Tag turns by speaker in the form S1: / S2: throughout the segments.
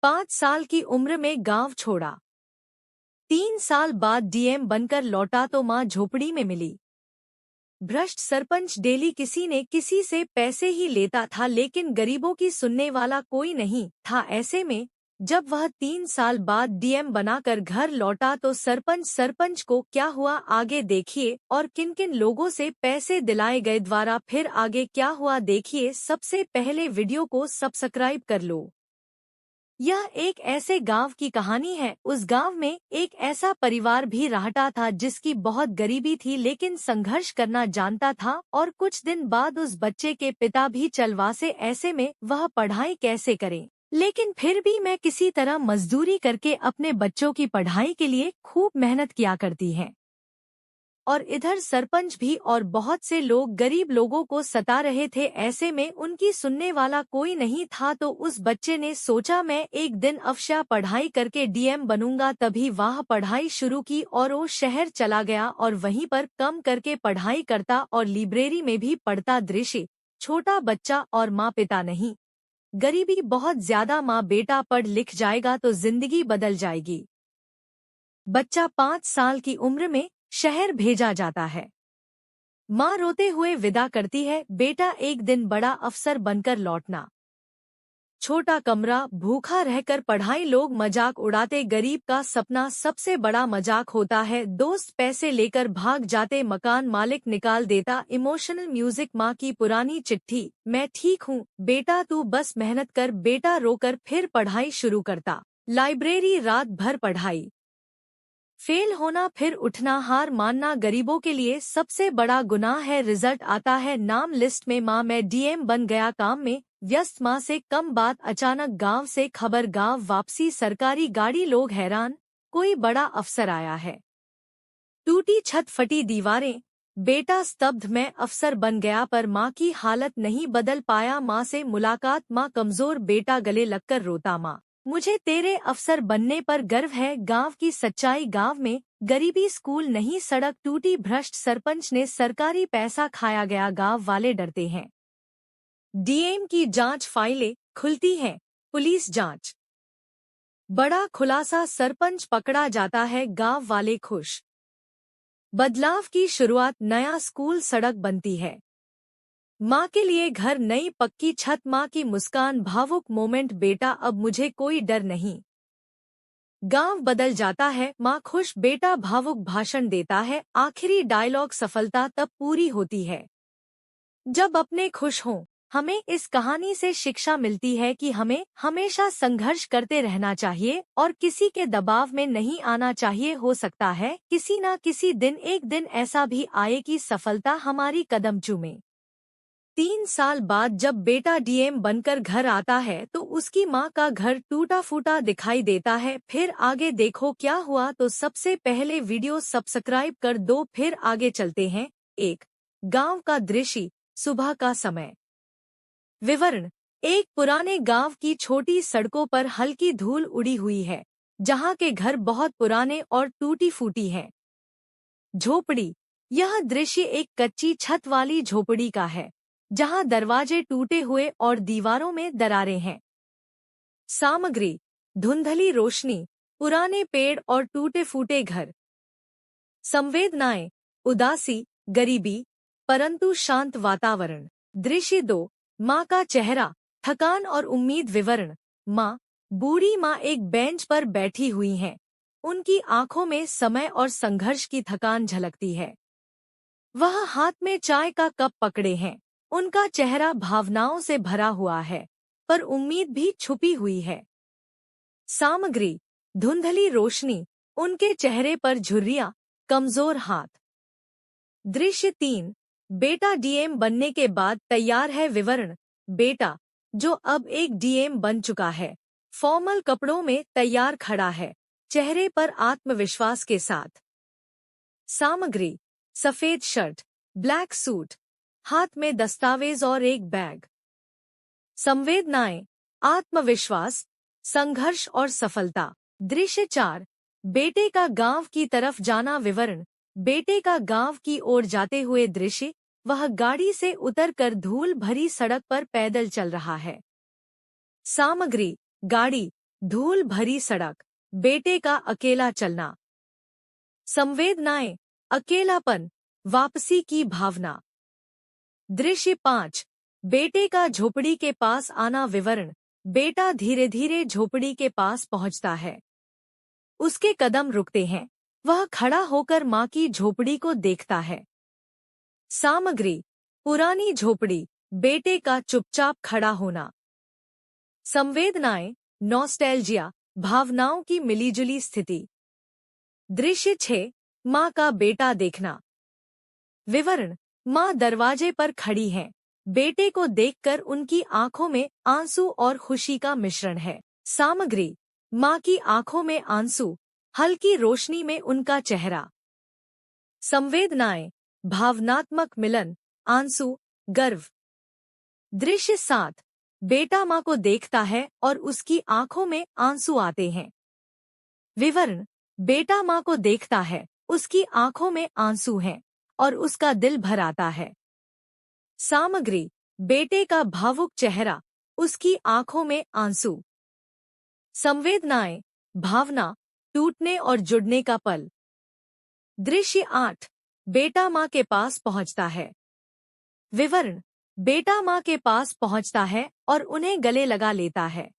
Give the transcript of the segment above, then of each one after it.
S1: 5 साल की उम्र में गांव छोड़ा। 3 साल बाद डीएम बनकर लौटा तो मां झोपड़ी में मिली। भ्रष्ट सरपंच डेली किसी न किसी से पैसे ही लेता था, लेकिन गरीबों की सुनने वाला कोई नहीं था। ऐसे में जब वह 3 साल बाद डीएम बनाकर घर लौटा तो सरपंच को क्या हुआ आगे देखिए, और किन किन लोगों से पैसे दिलाए गए द्वारा फिर आगे क्या हुआ देखिए। सबसे पहले वीडियो को सब्सक्राइब कर लो। यह एक ऐसे गांव की कहानी है। उस गांव में एक ऐसा परिवार भी रहता था जिसकी बहुत गरीबी थी, लेकिन संघर्ष करना जानता था। और कुछ दिन बाद उस बच्चे के पिता भी चलवासे। ऐसे में वह पढ़ाई कैसे करे, लेकिन फिर भी मैं किसी तरह मजदूरी करके अपने बच्चों की पढ़ाई के लिए खूब मेहनत किया करती है। और इधर सरपंच भी और बहुत से लोग गरीब लोगों को सता रहे थे। ऐसे में उनकी सुनने वाला कोई नहीं था, तो उस बच्चे ने सोचा मैं एक दिन अवश्य पढ़ाई करके डीएम बनूंगा। तभी वह पढ़ाई शुरू की और वो शहर चला गया और वहीं पर कम करके पढ़ाई करता और लाइब्रेरी में भी पढ़ता। दृश्य छोटा बच्चा और माँ पिता नहीं, गरीबी बहुत ज्यादा। माँ बेटा पढ़ लिख जाएगा तो जिंदगी बदल जाएगी। बच्चा 5 साल की उम्र में शहर भेजा जाता है। माँ रोते हुए विदा करती है, बेटा एक दिन बड़ा अफसर बनकर लौटना। छोटा कमरा, भूखा रहकर पढ़ाई, लोग मजाक उड़ाते। गरीब का सपना सबसे बड़ा मजाक होता है। दोस्त पैसे लेकर भाग जाते, मकान मालिक निकाल देता। इमोशनल म्यूजिक, माँ की पुरानी चिट्ठी, मैं ठीक हूँ बेटा तू बस मेहनत कर। बेटा रोकर फिर पढ़ाई शुरू करता। लाइब्रेरी, रात भर पढ़ाई, फेल होना फिर उठना, हार मानना गरीबों के लिए सबसे बड़ा गुनाह है। रिजल्ट आता है नाम लिस्ट में, माँ मैं डीएम बन गया। काम में व्यस्त, माँ से कम बात। अचानक गांव से खबर, गांव वापसी, सरकारी गाड़ी, लोग हैरान, कोई बड़ा अफसर आया है। टूटी छत, फटी दीवारें, बेटा स्तब्ध, मैं अफसर बन गया पर माँ की हालत नहीं बदल पाया। माँ से मुलाकात, माँ कमजोर, बेटा गले लगकर रोता, माँ मुझे तेरे अफसर बनने पर गर्व है। गांव की सच्चाई, गांव में गरीबी, स्कूल नहीं, सड़क टूटी। भ्रष्ट सरपंच ने सरकारी पैसा खाया गया, गांव वाले डरते हैं। डीएम की जांच, फाइलें खुलती हैं, पुलिस जांच, बड़ा खुलासा, सरपंच पकड़ा जाता है, गांव वाले खुश। बदलाव की शुरुआत, नया स्कूल, सड़क बनती है, माँ के लिए घर, नई पक्की छत, माँ की मुस्कान, भावुक मोमेंट, बेटा अब मुझे कोई डर नहीं। गांव बदल जाता है, माँ खुश, बेटा भावुक भाषण देता है। आखिरी डायलॉग, सफलता तब पूरी होती है जब अपने खुश हों। हमें इस कहानी से शिक्षा मिलती है कि हमें हमेशा संघर्ष करते रहना चाहिए और किसी के दबाव में नहीं आना चाहिए। हो सकता है किसी न किसी दिन, एक दिन ऐसा भी आए कि सफलता हमारी कदम चूमे। 3 साल बाद जब बेटा डीएम बनकर घर आता है तो उसकी माँ का घर टूटा फूटा दिखाई देता है। फिर आगे देखो क्या हुआ, तो सबसे पहले वीडियो सब्सक्राइब कर दो, फिर आगे चलते हैं। एक गांव का दृश्य, सुबह का समय। विवरण, एक पुराने गांव की छोटी सड़कों पर हल्की धूल उड़ी हुई है, जहां के घर बहुत पुराने और टूटी फूटी हैं। झोपड़ी, यह दृश्य एक कच्ची छत वाली झोपड़ी का है, जहां दरवाजे टूटे हुए और दीवारों में दरारें हैं। सामग्री, धुंधली रोशनी, पुराने पेड़ और टूटे फूटे घर। संवेदनाएं, उदासी, गरीबी, परंतु शांत वातावरण। दृश्य 2, माँ का चेहरा, थकान और उम्मीद। विवरण, माँ, बूढ़ी माँ एक बेंच पर बैठी हुई हैं। उनकी आंखों में समय और संघर्ष की थकान झलकती है। वह हाथ में चाय का कप पकड़े हैं। उनका चेहरा भावनाओं से भरा हुआ है, पर उम्मीद भी छुपी हुई है। सामग्री, धुंधली रोशनी, उनके चेहरे पर झुर्रियां, कमजोर हाथ। दृश्य 3, बेटा डीएम बनने के बाद तैयार है। विवरण, बेटा, जो अब एक डीएम बन चुका है, फॉर्मल कपड़ों में तैयार खड़ा है, चेहरे पर आत्मविश्वास के साथ। सामग्री, सफेद शर्ट, ब्लैक सूट, हाथ में दस्तावेज और एक बैग। संवेदनाएं, आत्मविश्वास, संघर्ष और सफलता। दृश्य 4, बेटे का गांव की तरफ जाना। विवरण, बेटे का गांव की ओर जाते हुए दृश्य, वह गाड़ी से उतरकर धूल भरी सड़क पर पैदल चल रहा है। सामग्री, गाड़ी, धूल भरी सड़क, बेटे का अकेला चलना। संवेदनाएं, अकेलापन, वापसी की भावना। दृश्य 5, बेटे का झोपड़ी के पास आना। विवरण: बेटा धीरे धीरे झोपड़ी के पास पहुंचता है। उसके कदम रुकते हैं। वह खड़ा होकर मां की झोपड़ी को देखता है। सामग्री: पुरानी झोपड़ी, बेटे का चुपचाप खड़ा होना। संवेदनाएं, नॉस्टैल्जिया, भावनाओं की मिलीजुली स्थिति। दृश्य 6, मां का बेटा देखना। विवरण: मां दरवाजे पर खड़ी हैं। बेटे को देखकर उनकी आंखों में आंसू और खुशी का मिश्रण है। सामग्री: मां की आंखों में आंसू, हल्की रोशनी में उनका चेहरा। संवेदनाएं, भावनात्मक मिलन, आंसू, गर्व। दृश्य 7, बेटा मां को देखता है और उसकी आंखों में आंसू आते हैं। विवरण: बेटा मां को देखता है, उसकी आंखों में आंसू हैं और उसका दिल भर आता है। सामग्री: बेटे का भावुक चेहरा, उसकी आंखों में आंसू। संवेदनाएं, भावना, टूटने और जुड़ने का पल। दृश्य 8, बेटा मां के पास पहुंचता है। विवरण: बेटा मां के पास पहुंचता है और उन्हें गले लगा लेता है।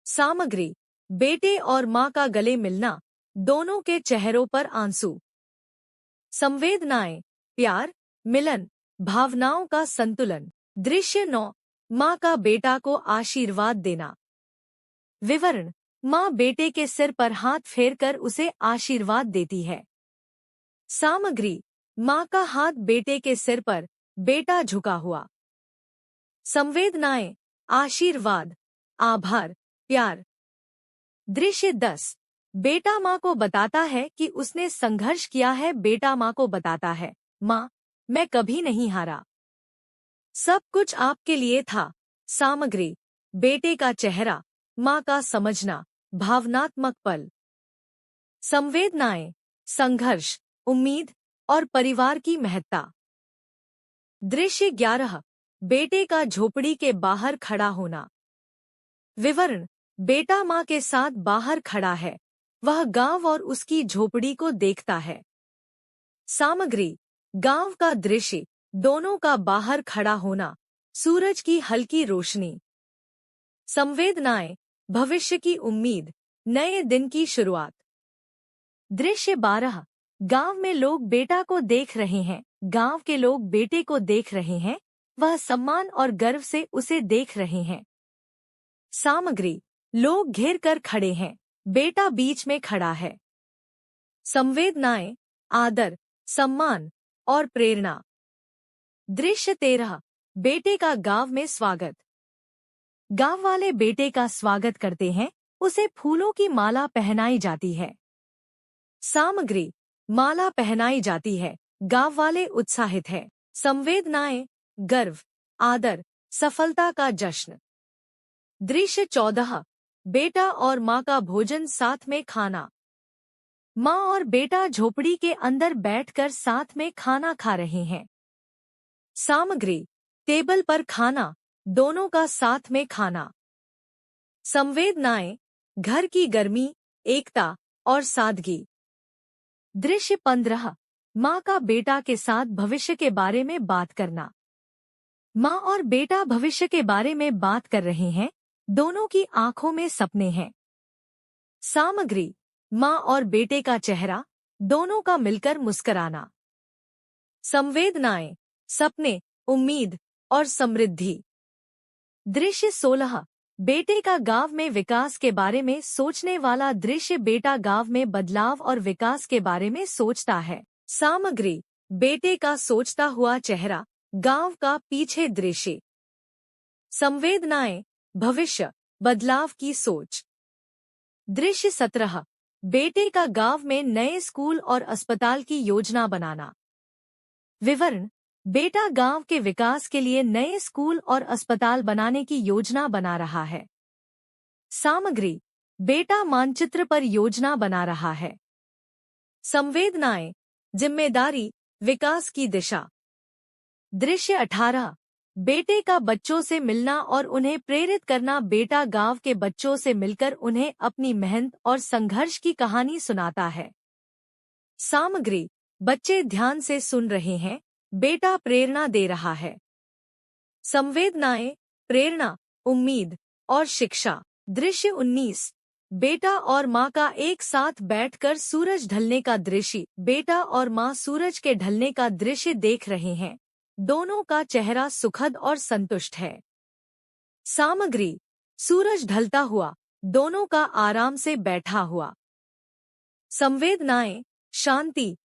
S1: सामग्री: बेटे और मां का गले मिलना, दोनों के चेहरों पर आंसू। संवेदनाएं, प्यार, मिलन, भावनाओं का संतुलन। दृश्य 9, मां का बेटा को आशीर्वाद देना। विवरण: मां बेटे के सिर पर हाथ फेरकर उसे आशीर्वाद देती है। सामग्री: मां का हाथ बेटे के सिर पर, बेटा झुका हुआ। संवेदनाएं, आशीर्वाद, आभार, प्यार। दृश्य 10, बेटा मां को बताता है कि उसने संघर्ष किया है। बेटा मां को बताता है, मां, मैं कभी नहीं हारा। सब कुछ आपके लिए था। सामग्री: बेटे का चेहरा, मां का समझना, भावनात्मक पल। संवेदनाएं, संघर्ष, उम्मीद और परिवार की महत्ता। दृश्य 11, बेटे का झोपड़ी के बाहर खड़ा होना। विवरण: बेटा मां के साथ बाहर खड़ा है। वह गांव और उसकी झोपड़ी को देखता है। सामग्री: गांव का दृश्य, दोनों का बाहर खड़ा होना, सूरज की हल्की रोशनी। संवेदनाएं, भविष्य की उम्मीद, नए दिन की शुरुआत। दृश्य 12, गांव में लोग बेटा को देख रहे हैं। गांव के लोग बेटे को देख रहे हैं। वह सम्मान और गर्व से उसे देख रहे हैं। सामग्री: लोग घेर कर खड़े हैं। बेटा बीच में खड़ा है। संवेदनाएं, आदर, सम्मान और प्रेरणा। दृश्य 13, बेटे का गांव में स्वागत। गांव वाले बेटे का स्वागत करते हैं। उसे फूलों की माला पहनाई जाती है। सामग्री: माला पहनाई जाती है। गांव वाले उत्साहित हैं। संवेदनाएं, गर्व, आदर, सफलता का जश्न। दृश्य 14, बेटा और मां का भोजन साथ में खाना। मां और बेटा झोपड़ी के अंदर बैठकर साथ में खाना खा रहे हैं। सामग्री: टेबल पर खाना, दोनों का साथ में खाना। संवेदनाएं, घर की गर्मी, एकता और सादगी। दृश्य 15, मां का बेटा के साथ भविष्य के बारे में बात करना। मां और बेटा भविष्य के बारे में बात कर रहे हैं। दोनों की आंखों में सपने हैं। सामग्री: मां और बेटे का चेहरा, दोनों का मिलकर मुस्कुराना। संवेदनाएं, सपने, उम्मीद और समृद्धि। दृश्य 16, बेटे का गांव में विकास के बारे में सोचने वाला दृश्य। बेटा गांव में बदलाव और विकास के बारे में सोचता है। सामग्री: बेटे का सोचता हुआ चेहरा, गांव का पीछे दृश्य। संवेदनाएं, भविष्य, बदलाव की सोच। दृश्य 17, बेटे का गांव में नए स्कूल और अस्पताल की योजना बनाना। विवरण: बेटा गांव के विकास के लिए नए स्कूल और अस्पताल बनाने की योजना बना रहा है। सामग्री: बेटा मानचित्र पर योजना बना रहा है। संवेदनाएं, जिम्मेदारी, विकास की दिशा। दृश्य 18, बेटे का बच्चों से मिलना और उन्हें प्रेरित करना। बेटा गांव के बच्चों से मिलकर उन्हें अपनी मेहनत और संघर्ष की कहानी सुनाता है। सामग्री। बच्चे ध्यान से सुन रहे हैं, बेटा प्रेरणा दे रहा है। संवेदनाएं, प्रेरणा, उम्मीद और शिक्षा। दृश्य 19। बेटा और माँ का एक साथ बैठकर सूरज ढलने का दृश्य। बेटा और माँ सूरज के ढलने का दृश्य देख रहे हैं। दोनों का चेहरा सुखद और संतुष्ट है। सामग्री। सूरज ढलता हुआ, दोनों का आराम से बैठा हुआ। संवेदनाएं, शांति,